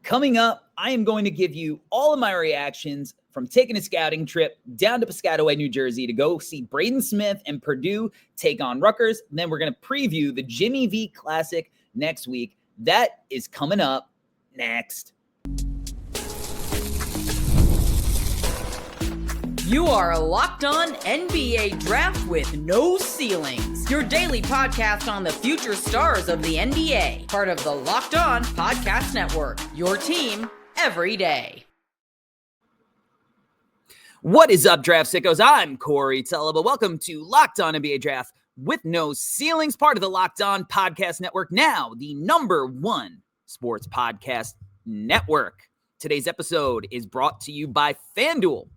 Coming up, I am going to give you all of my reactions from taking a scouting trip down to Piscataway, New Jersey to go see Braden Smith and Purdue take on Rutgers. And then we're going to preview the Jimmy V Classic next week. That is coming up next. You are Locked On NBA Draft with no ceilings. Your daily podcast on the future stars of the NBA. Part of the Locked On Podcast Network. Your team every day. What is up, Draft Sickos? I'm Corey Tulaba. Welcome to Locked On NBA Draft with no ceilings. Part of the Locked On Podcast Network. Now, the #1 sports podcast network. Today's episode is brought to you by FanDuel.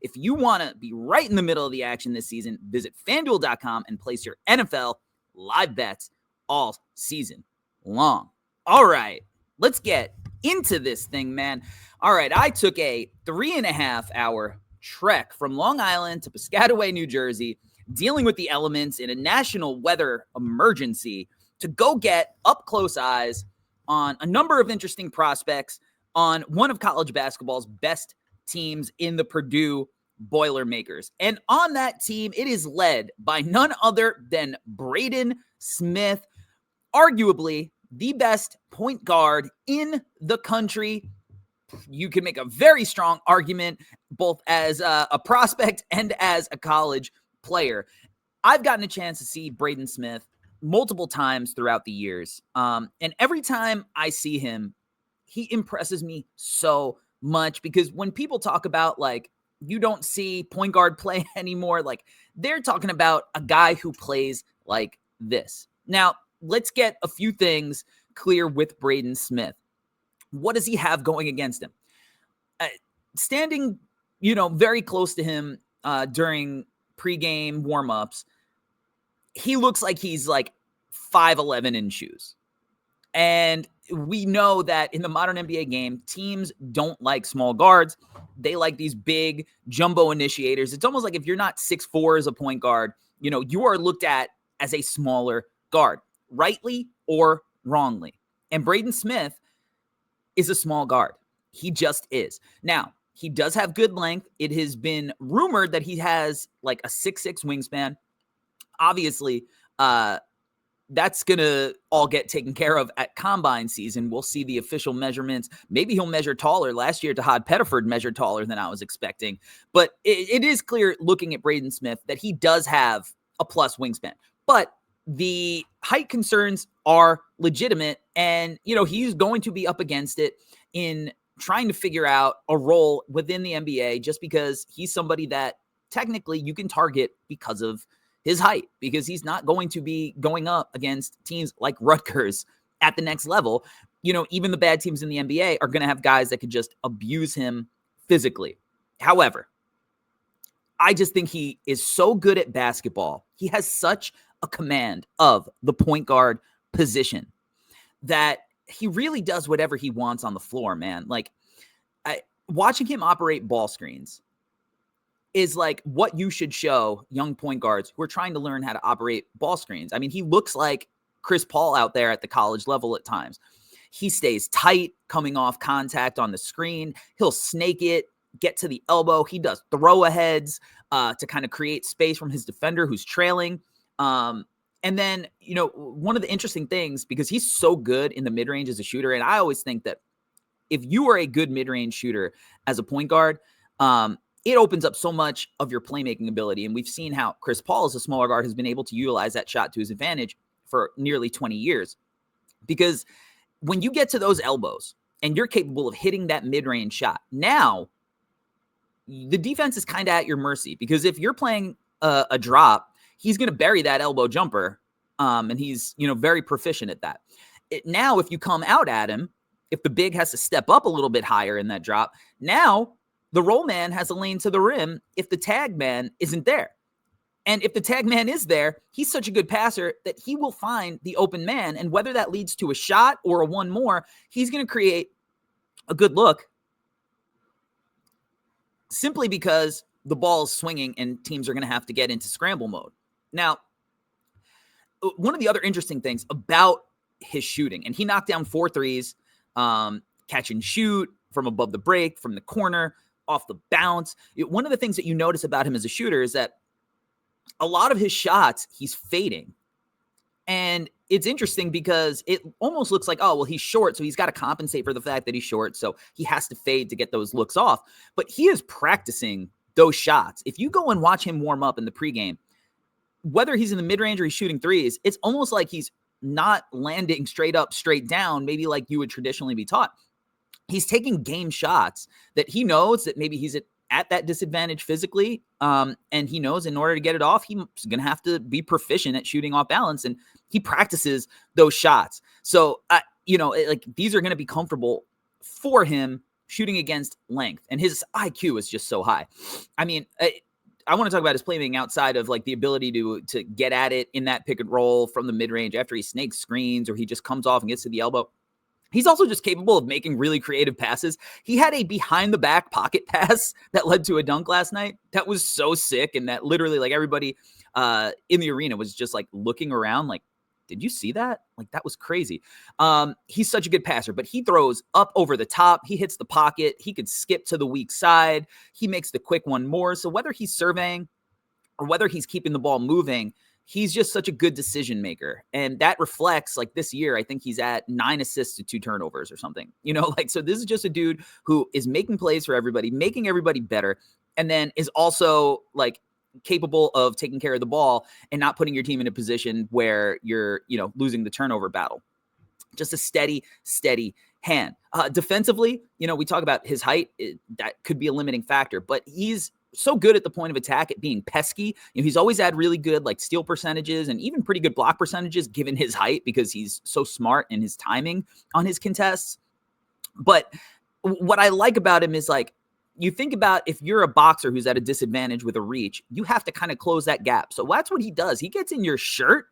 If you want to be right in the middle of the action this season, visit FanDuel.com and place your NFL live bets all season long. All right, let's get into this thing, man. All right, I took a 3.5-hour trek from Long Island to Piscataway, New Jersey, dealing with the elements in a national weather emergency to go get up-close eyes on a number of interesting prospects on one of college basketball's best teams in the Purdue Boilermakers. And on that team, it is led by none other than Braden Smith, arguably the best point guard in the country. You can make a very strong argument, both as a prospect and as a college player. I've gotten a chance to see Braden Smith multiple times throughout the years. And every time I see him, he impresses me so much, because when people talk about, like, you don't see point guard play anymore, like, they're talking about a guy who plays like this. Now, let's get a few things clear with Braden Smith. What does he have going against him? Standing, very close to him during pregame warmups, he looks like he's like 5'11" in shoes. And we know that in the modern NBA game, teams don't like small guards. They like these big jumbo initiators. It's almost like if you're not 6'4" as a point guard, you are looked at as a smaller guard, rightly or wrongly. And Braden Smith is a small guard. He just is. Now, he does have good length. It has been rumored that he has like a 6'6" wingspan. Obviously, that's going to all get taken care of at combine season. We'll see the official measurements. Maybe he'll measure taller. Last year, Tahad Pettiford measured taller than I was expecting. But it is clear, looking at Braden Smith, that he does have a plus wingspan. But the height concerns are legitimate. And, he's going to be up against it in trying to figure out a role within the NBA, just because he's somebody that technically you can target because of his height, because he's not going to be going up against teams like Rutgers at the next level. Even the bad teams in the NBA are going to have guys that could just abuse him physically. However, I just think he is so good at basketball. He has such a command of the point guard position that he really does whatever he wants on the floor, man. Like, watching him operate ball screens is like what you should show young point guards who are trying to learn how to operate ball screens. I mean, he looks like Chris Paul out there at the college level at times. He stays tight, coming off contact on the screen. He'll snake it, get to the elbow. He does throw-aheads to kind of create space from his defender who's trailing. And then, one of the interesting things, because he's so good in the mid-range as a shooter, and I always think that if you are a good mid-range shooter as a point guard, it opens up so much of your playmaking ability. And we've seen how Chris Paul, as a smaller guard, has been able to utilize that shot to his advantage for nearly 20 years. Because when you get to those elbows and you're capable of hitting that mid-range shot, now the defense is kind of at your mercy. Because if you're playing a drop, he's going to bury that elbow jumper. And he's, very proficient at that. Now, if you come out at him, if the big has to step up a little bit higher in that drop, now the roll man has a lane to the rim if the tag man isn't there. And if the tag man is there, he's such a good passer that he will find the open man. And whether that leads to a shot or a one more, he's going to create a good look simply because the ball is swinging and teams are going to have to get into scramble mode. Now, one of the other interesting things about his shooting, and he knocked down 4 threes catch and shoot from above the break, from the corner, off the bounce. One of the things that you notice about him as a shooter is that a lot of his shots, he's fading. And it's interesting because it almost looks like, oh, well, he's short, so he's got to compensate for the fact that he's short, so he has to fade to get those looks off. But he is practicing those shots. If you go and watch him warm up in the pregame, whether he's in the mid-range or he's shooting threes, it's almost like he's not landing straight up, straight down, maybe like you would traditionally be taught. He's taking game shots that he knows that maybe he's at that disadvantage physically, and he knows in order to get it off, he's going to have to be proficient at shooting off balance, and he practices those shots. So, like these are going to be comfortable for him shooting against length, and his IQ is just so high. I mean, I want to talk about his playmaking outside of like the ability to get at it in that pick and roll from the mid-range after he snakes screens or he just comes off and gets to the elbow. He's also just capable of making really creative passes. He had a behind-the-back pocket pass that led to a dunk last night. That was so sick, and that literally, like, everybody in the arena was just, like, looking around like, did you see that? Like, that was crazy. He's such a good passer, but he throws up over the top. He hits the pocket. He could skip to the weak side. He makes the quick one more. So whether he's surveying or whether he's keeping the ball moving, he's just such a good decision maker. And that reflects, like, this year, I think he's at 9 assists to 2 turnovers or something. So this is just a dude who is making plays for everybody, making everybody better, and then is also, like, capable of taking care of the ball and not putting your team in a position where you're, losing the turnover battle. Just a steady hand. Defensively, we talk about his height. That could be a limiting factor, but he's so good at the point of attack at being pesky. He's always had really good like steal percentages and even pretty good block percentages given his height because he's so smart in his timing on his contests. But what I like about him is like, you think about if you're a boxer who's at a disadvantage with a reach, you have to kind of close that gap. So that's what he does. He gets in your shirt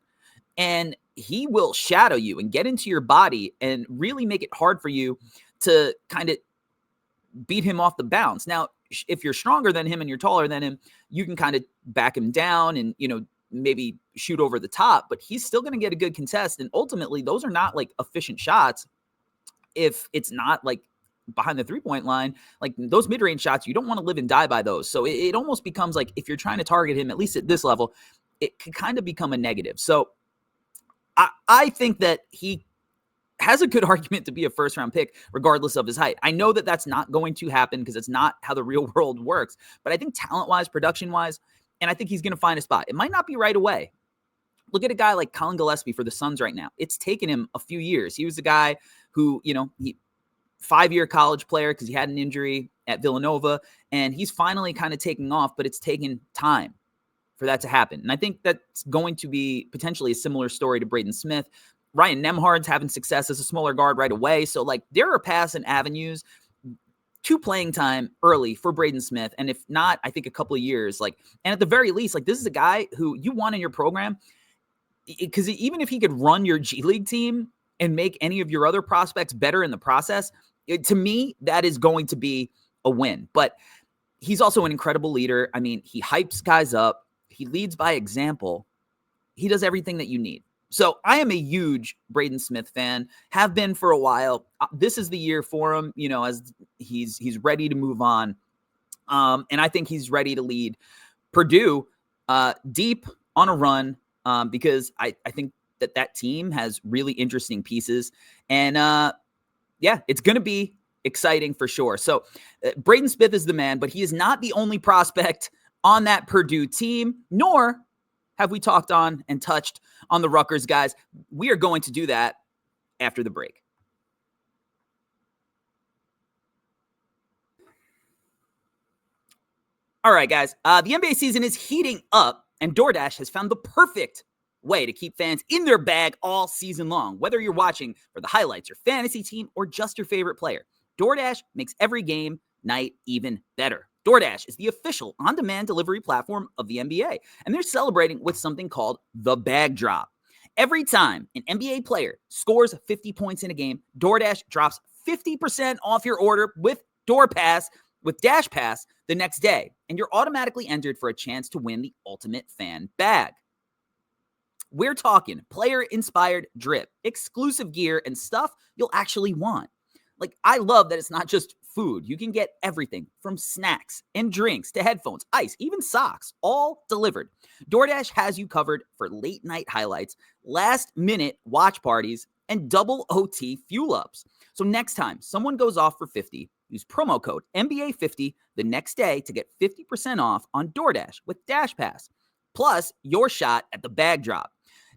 and he will shadow you and get into your body and really make it hard for you to kind of beat him off the bounce. Now, if you're stronger than him and you're taller than him, you can kind of back him down and, maybe shoot over the top, but he's still going to get a good contest. And ultimately, those are not like efficient shots if it's not like behind the 3-point line. Like those mid-range shots, you don't want to live and die by those. So it almost becomes like if you're trying to target him, at least at this level, it can kind of become a negative. So I think that he has a good argument to be a first-round pick regardless of his height. I know that that's not going to happen because it's not how the real world works, but I think talent-wise, production-wise, and I think he's going to find a spot. It might not be right away. Look at a guy like Colin Gillespie for the Suns right now. It's taken him a few years. He was a guy who, he 5-year college player because he had an injury at Villanova, and he's finally kind of taking off, but it's taken time for that to happen. And I think that's going to be potentially a similar story to Braden Smith. Ryan Nembhard's having success as a smaller guard right away. So, like, there are paths and avenues to playing time early for Braden Smith. And if not, I think a couple of years, like, and at the very least, like, this is a guy who you want in your program because even if he could run your G League team and make any of your other prospects better in the process, to me, that is going to be a win. But he's also an incredible leader. I mean, he hypes guys up. He leads by example. He does everything that you need. So I am a huge Braden Smith fan, have been for a while. This is the year for him, as he's ready to move on. And I think he's ready to lead Purdue deep on a run because I think that team has really interesting pieces. And it's going to be exciting for sure. So Braden Smith is the man, but he is not the only prospect on that Purdue team, nor have we talked on and touched on the Rutgers guys. We are going to do that after the break. All right, guys. The NBA season is heating up, and DoorDash has found the perfect way to keep fans in their bag all season long. Whether you're watching for the highlights, your fantasy team, or just your favorite player, DoorDash makes every game night even better. DoorDash is the official on-demand delivery platform of the NBA, and they're celebrating with something called the Bag Drop. Every time an NBA player scores 50 points in a game, DoorDash drops 50% off your order with Dash Pass the next day, and you're automatically entered for a chance to win the ultimate fan bag. We're talking player-inspired drip, exclusive gear, and stuff you'll actually want. Like, I love that it's not just food. You can get everything from snacks and drinks to headphones, ice, even socks, all delivered. DoorDash has you covered for late night highlights, last minute watch parties, and double OT fuel ups. So next time someone goes off for 50, use promo code NBA50 the next day to get 50% off on DoorDash with Dash Pass, plus your shot at the bag drop.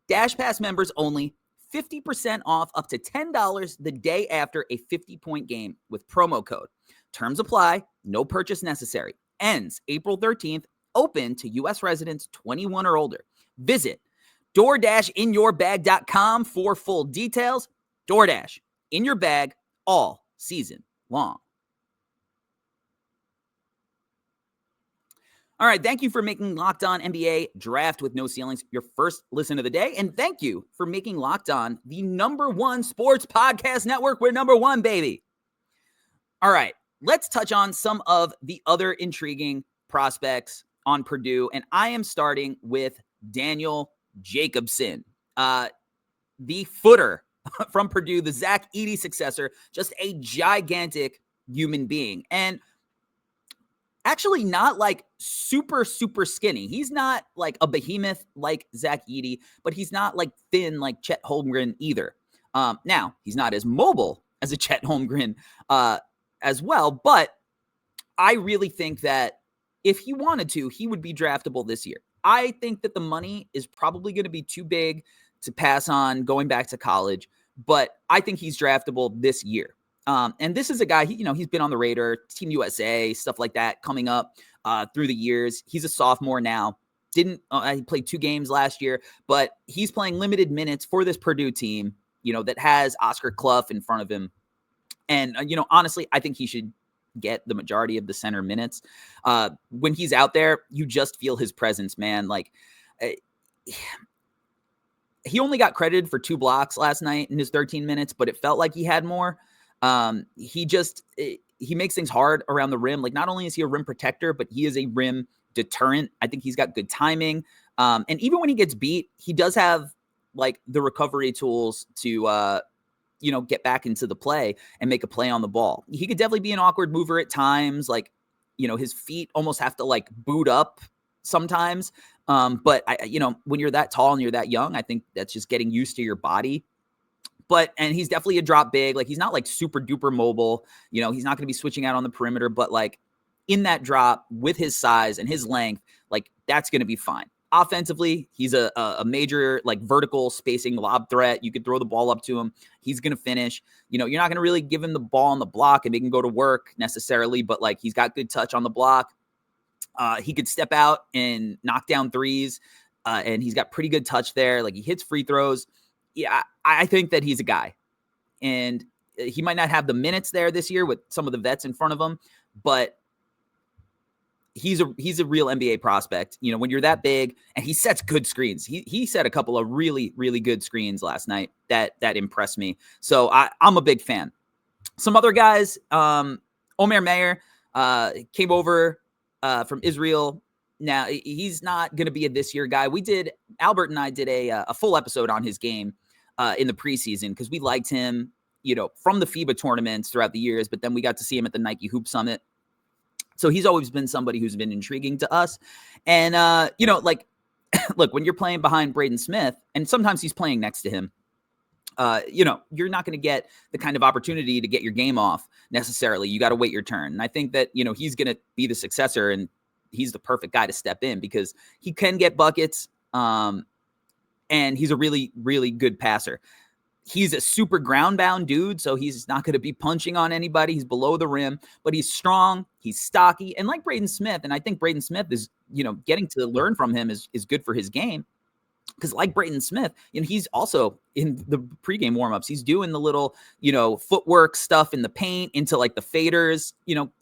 Dash Pass members only, 50% off up to $10 the day after a 50-point game with promo code. Terms apply, no purchase necessary. Ends April 13th, open to U.S. residents 21 or older. Visit DoorDashInYourBag.com for full details. DoorDash, in your bag, all season long. All right, thank you for making Locked On NBA Draft with No Ceilings your first listen of the day. And thank you for making Locked On the #1 sports podcast network. We're #1, baby. All right, let's touch on some of the other intriguing prospects on Purdue. And I am starting with Daniel Jacobson, the footer from Purdue, the Zach Edey successor, just a gigantic human being. And actually not like super, super skinny. He's not like a behemoth like Zach Edey, but he's not like thin like Chet Holmgren either. Now, he's not as mobile as a Chet Holmgren as well, but I really think that if he wanted to, he would be draftable this year. I think that the money is probably going to be too big to pass on going back to college, but I think he's draftable this year. And this is a guy, he's been on the radar, Team USA, stuff like that coming up through the years. He's a sophomore now. He played 2 games last year, but he's playing limited minutes for this Purdue team, that has Oscar Clough in front of him. And, honestly, I think he should get the majority of the center minutes. When he's out there, you just feel his presence, man. Like, he only got credited for 2 blocks last night in his 13 minutes, but it felt like he had more. He makes things hard around the rim. Like, not only is he a rim protector, but he is a rim deterrent. I think he's got good timing. And even when he gets beat, he does have like the recovery tools to, get back into the play and make a play on the ball. He could definitely be an awkward mover at times. Like, his feet almost have to like boot up sometimes. But when you're that tall and you're that young, I think that's just getting used to your body. And he's definitely a drop big. Like, he's not like super duper mobile. He's not going to be switching out on the perimeter, but like in that drop with his size and his length, like that's going to be fine. Offensively, he's a major like vertical spacing lob threat. You could throw the ball up to him. He's going to finish. You're not going to really give him the ball on the block and make him go to work necessarily, but like he's got good touch on the block. He could step out and knock down threes, and he's got pretty good touch there. Like, he hits free throws. Yeah, I think that he's a guy, and he might not have the minutes there this year with some of the vets in front of him, but he's a real NBA prospect. When you're that big, and he sets good screens. He set a couple of really, really good screens last night that impressed me. So I'm a big fan. Some other guys, Omer Mayer came over from Israel. Now, he's not going to be a this year guy. Albert and I did a full episode on his game in the preseason because we liked him, from the FIBA tournaments throughout the years, but then we got to see him at the Nike Hoop Summit. So he's always been somebody who's been intriguing to us. And, look, when you're playing behind Braden Smith, and sometimes he's playing next to him, you're not going to get the kind of opportunity to get your game off necessarily. You got to wait your turn. And I think that, he's going to be the successor, and he's the perfect guy to step in because he can get buckets. And he's a really, really good passer. He's a super ground-bound dude, so he's not going to be punching on anybody. He's below the rim, but he's strong. He's stocky. And like Braden Smith, and I think Braden Smith is, getting to learn from him is good for his game. Because like Braden Smith, he's also in the pregame warmups. He's doing the little, footwork stuff in the paint into like the faders.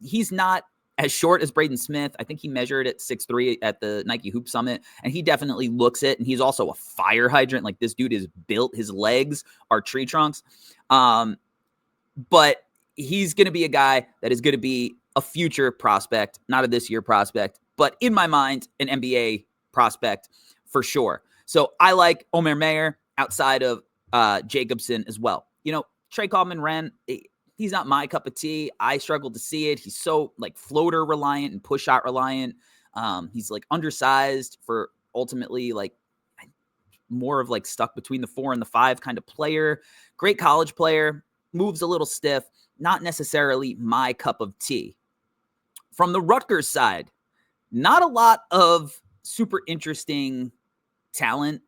He's not as short as Braden Smith. I think he measured at 6'3" at the Nike Hoop Summit, and he definitely looks it. And he's also a fire hydrant. Like, this dude is built. His legs are tree trunks. But he's going to be a guy that is going to be a future prospect, not a this year prospect, but in my mind, an NBA prospect for sure. So I like Omer Mayer outside of Jacobson as well. Trey Coleman-Wren, he's not my cup of tea. I struggle to see it. He's so like floater reliant and push shot reliant. He's like undersized for ultimately like more of like stuck between the 4 and the 5 kind of player. Great college player, moves a little stiff, not necessarily my cup of tea. From the Rutgers side, not a lot of super interesting talent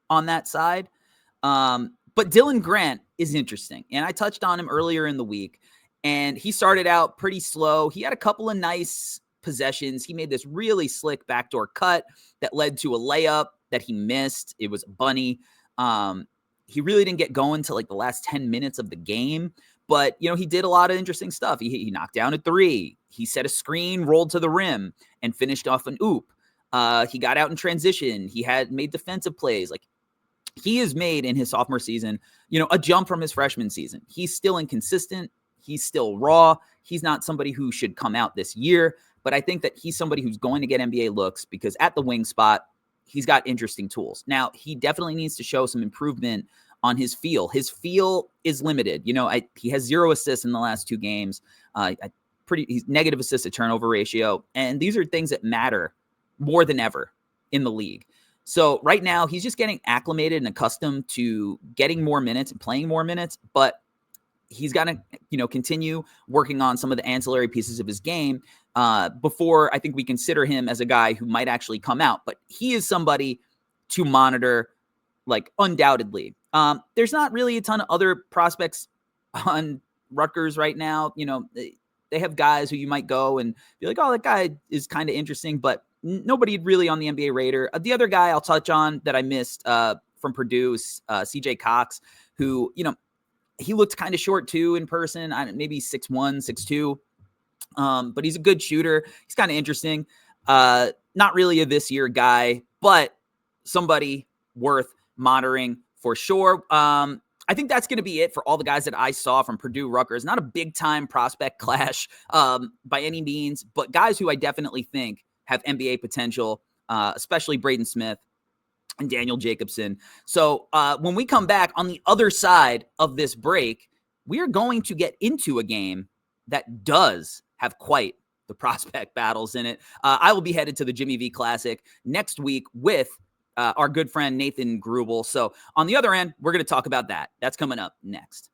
on that side. But Dylan Grant is interesting. And I touched on him earlier in the week. And he started out pretty slow. He had a couple of nice possessions. He made this really slick backdoor cut that led to a layup that he missed. It was a bunny. He really didn't get going till like the last 10 minutes of the game. But, you know, he did a lot of interesting stuff. He knocked down a 3. He set a screen, rolled to the rim, and finished off an oop. He got out in transition. He had made defensive plays. Like, he has made in his sophomore season, you know, a jump from his freshman season. He's still inconsistent. He's still raw. He's not somebody who should come out this year. But I think that he's somebody who's going to get NBA looks because at the wing spot, he's got interesting tools. Now, he definitely needs to show some improvement on his feel. His feel is limited. You know, he has 0 assists in the last 2 games. He's negative assist to turnover ratio. And these are things that matter more than ever in the league. So right now he's just getting acclimated and accustomed to getting more minutes and playing more minutes, but he's got to, you know, continue working on some of the ancillary pieces of his game before I think we consider him as a guy who might actually come out. But he is somebody to monitor, like, undoubtedly. There's not really a ton of other prospects on Rutgers right now. You know, they have guys who you might go and be like, oh, that guy is kind of interesting, but nobody really on the NBA radar. The other guy I'll touch on that I missed from Purdue is CJ Cox, who, you know, he looked kind of short too in person, maybe 6'1", 6'2", but he's a good shooter. He's kind of interesting. Not really a this year guy, but somebody worth monitoring for sure. I think that's going to be it for all the guys that I saw from Purdue Rutgers. Not a big time prospect clash by any means, but guys who I definitely think have NBA potential, especially Braden Smith and Daniel Jacobson. So when we come back on the other side of this break, we are going to get into a game that does have quite the prospect battles in it. I will be headed to the Jimmy V Classic next week with our good friend Nathan Grubel. So on the other end, we're going to talk about that. That's coming up next.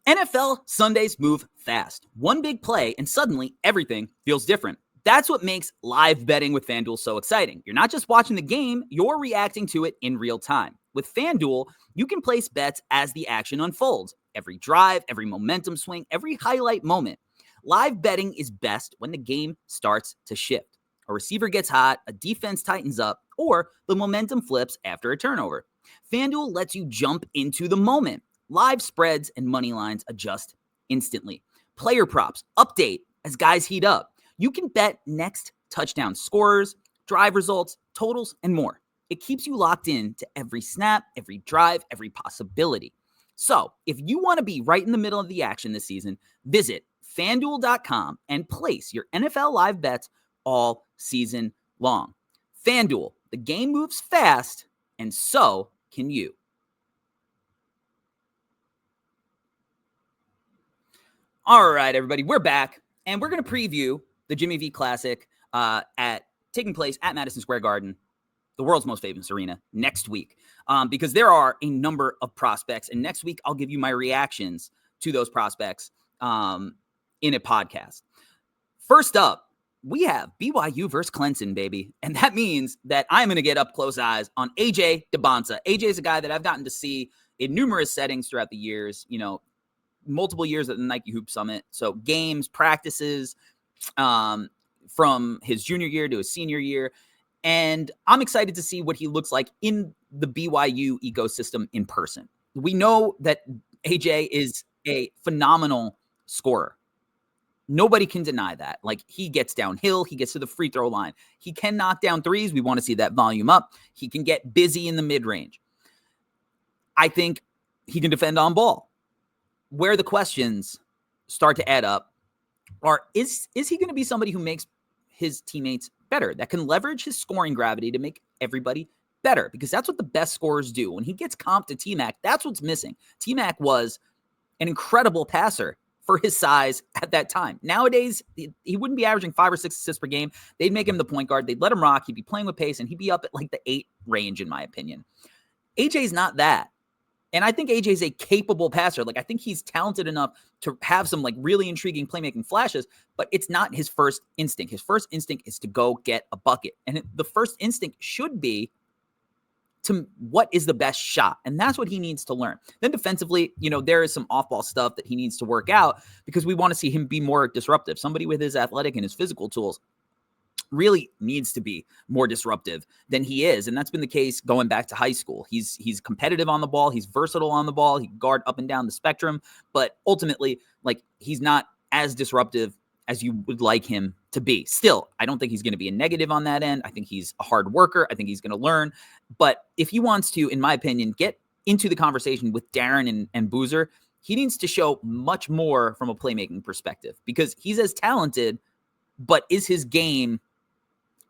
NFL Sundays move fast. One big play, and suddenly everything feels different. That's what makes live betting with FanDuel so exciting. You're not just watching the game, you're reacting to it in real time. With FanDuel, you can place bets as the action unfolds. Every drive, every momentum swing, every highlight moment. Live betting is best when the game starts to shift. A receiver gets hot, a defense tightens up, or the momentum flips after a turnover. FanDuel lets you jump into the moment. Live spreads and money lines adjust instantly. Player props update as guys heat up. You can bet next touchdown scorers, drive results, totals, and more. It keeps you locked in to every snap, every drive, every possibility. So if you want to be right in the middle of the action this season, visit FanDuel.com and place your NFL live bets all season long. FanDuel, the game moves fast, and so can you. All right, everybody, we're back, and we're going to preview the Jimmy V Classic taking place at Madison Square Garden, the world's most famous arena, next week, because there are a number of prospects, and next week I'll give you my reactions to those prospects in a podcast. First up, we have BYU versus Clemson, baby, and that means that I'm going to get up close eyes on AJ DeBonta. AJ is a guy that I've gotten to see in numerous settings throughout the years, you know, multiple years at the Nike Hoop Summit. So games, practices, from his junior year to his senior year. And I'm excited to see what he looks like in the BYU ecosystem in person. We know that AJ is a phenomenal scorer. Nobody can deny that. Like, he gets downhill. He gets to the free throw line. He can knock down threes. We want to see that volume up. He can get busy in the mid-range. I think he can defend on ball. Where the questions start to add up are, is he going to be somebody who makes his teammates better, that can leverage his scoring gravity to make everybody better, because that's what the best scorers do. When he gets comped to T-Mac, that's what's missing. T-Mac was an incredible passer for his size at that time. Nowadays, he wouldn't be averaging 5 or 6 assists per game. They'd make him the point guard. They'd let him rock. He'd be playing with pace, and he'd be up at like the 8 range, in my opinion. AJ's not that. And I think AJ's a capable passer. Like, I think he's talented enough to have some like really intriguing playmaking flashes, but it's not his first instinct. His first instinct is to go get a bucket. And the first instinct should be to what is the best shot. And that's what he needs to learn. Then defensively, there is some off-ball stuff that he needs to work out, because we want to see him be more disruptive. Somebody with his athletic and his physical tools really needs to be more disruptive than he is. And that's been the case going back to high school. He's competitive on the ball. He's versatile on the ball. He can guard up and down the spectrum, but ultimately, like, he's not as disruptive as you would like him to be. Still, I don't think he's going to be a negative on that end. I think he's a hard worker. I think he's going to learn. But if he wants to, in my opinion, get into the conversation with Darren and Boozer, he needs to show much more from a playmaking perspective, because he's as talented, but is his game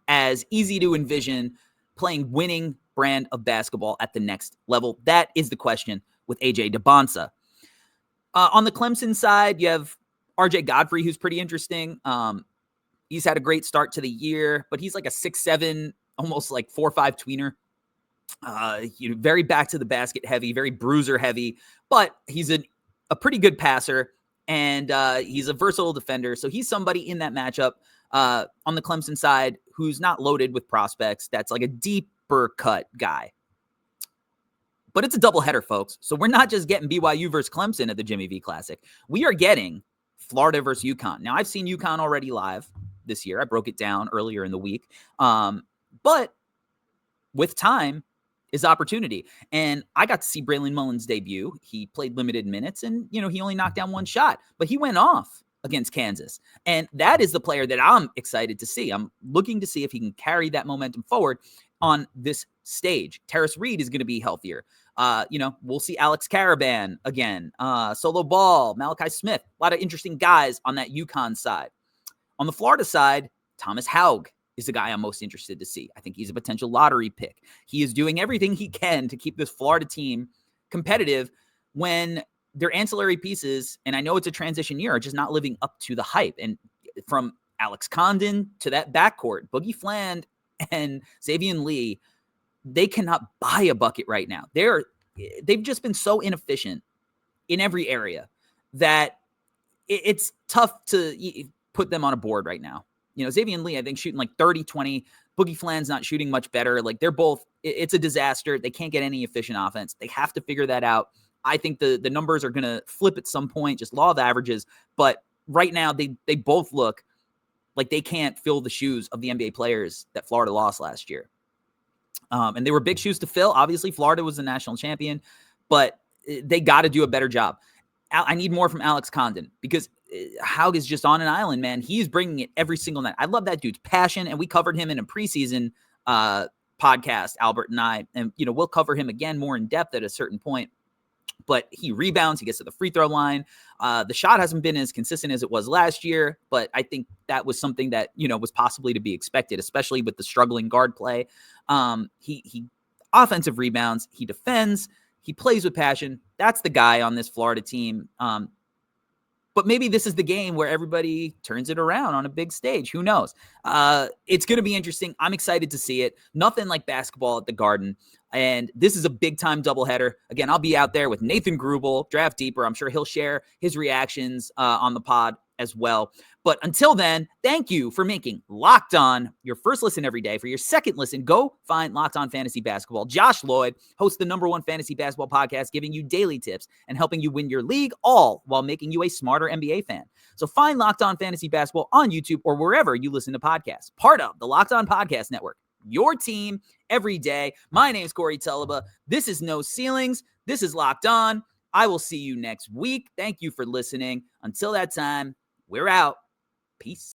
as easy to envision playing winning brand of basketball at the next level? That is the question with AJ Debonsa. On the Clemson side, you have RJ Godfrey, who's pretty interesting. He's had a great start to the year, but he's like a 6'7", almost like 4'5" tweener. Very back to the basket heavy, very bruiser heavy, but he's a pretty good passer, and he's a versatile defender. So he's somebody in that matchup on the Clemson side who's not loaded with prospects. That's like a deeper cut guy. But it's a doubleheader, folks. So we're not just getting BYU versus Clemson at the Jimmy V Classic. We are getting Florida versus UConn. Now, I've seen UConn already live this year. I broke it down earlier in the week. But with time is opportunity. And I got to see Braylon Mullins' debut. He played limited minutes, and, he only knocked down one shot. But he went off against Kansas. And that is the player that I'm excited to see. I'm looking to see if he can carry that momentum forward on this stage. Terrace Reed is going to be healthier. We'll see Alex Caravan again, Solo Ball, Malachi Smith, a lot of interesting guys on that UConn side. On the Florida side, Thomas Haug is the guy I'm most interested to see. I think he's a potential lottery pick. He is doing everything he can to keep this Florida team competitive when their ancillary pieces, and I know it's a transition year, are just not living up to the hype. And from Alex Condon to that backcourt, Boogie Fland and Xavier Lee, they cannot buy a bucket right now. They've just been so inefficient in every area that it's tough to put them on a board right now. Xavier Lee, I think, shooting like 30-20. Boogie Fland's not shooting much better. Like, they're both, it's a disaster. They can't get any efficient offense. They have to figure that out. I think the numbers are going to flip at some point, just law of averages. But right now, they both look like they can't fill the shoes of the NBA players that Florida lost last year. And they were big shoes to fill. Obviously, Florida was the national champion, but they got to do a better job. I need more from Alex Condon, because Haug is just on an island, man. He's bringing it every single night. I love that dude's passion, and we covered him in a preseason podcast, Albert and I. And, we'll cover him again more in depth at a certain point. But he rebounds, he gets to the free throw line. The shot hasn't been as consistent as it was last year, but I think that was something that, was possibly to be expected, especially with the struggling guard play. He offensive rebounds, he defends, he plays with passion. That's the guy on this Florida team. But maybe this is the game where everybody turns it around on a big stage. Who knows? It's going to be interesting. I'm excited to see it. Nothing like basketball at the Garden. And this is a big-time doubleheader. Again, I'll be out there with Nathan Grubel, Draft Deeper. I'm sure he'll share his reactions on the pod as well. But until then, thank you for making Locked On your first listen every day. For your second listen, go find Locked On Fantasy Basketball. Josh Lloyd hosts the #1 fantasy basketball podcast, giving you daily tips and helping you win your league, all while making you a smarter NBA fan. So find Locked On Fantasy Basketball on YouTube or wherever you listen to podcasts. Part of the Locked On Podcast Network. Your team every day. My name is Corey Tulaba. This is No Ceilings. This is Locked On. I will see you next week. Thank you for listening. Until that time, we're out. Peace.